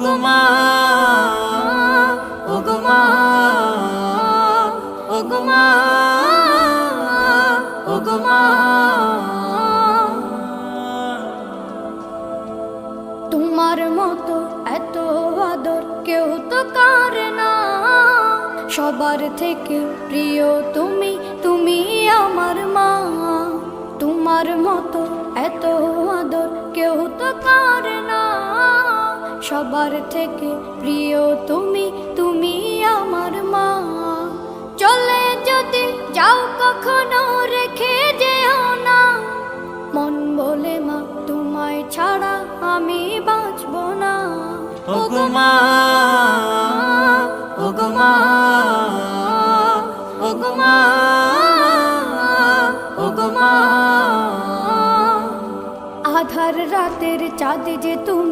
ওগো মা, ওগো মা, ওগো মা, ওগো মা। তোমার মতো এত আদর কেউ তো করে না, সবার থেকে প্রিয় তুমি, তুমি আমার মা। তোমার মতো এত আদর কেউ তো করে না, সবার থেকে প্রিয় তুমি, তুমি আমার মা। চলে যদি যাও কখনো রেখে যেও না, মন বলে মা তোমায় ছাড়া আমি বাঁচব না। ওগো মা, ওগো মা, ওগো মা, ওগো মা। আধার রাতের চাঁদ যে তুমি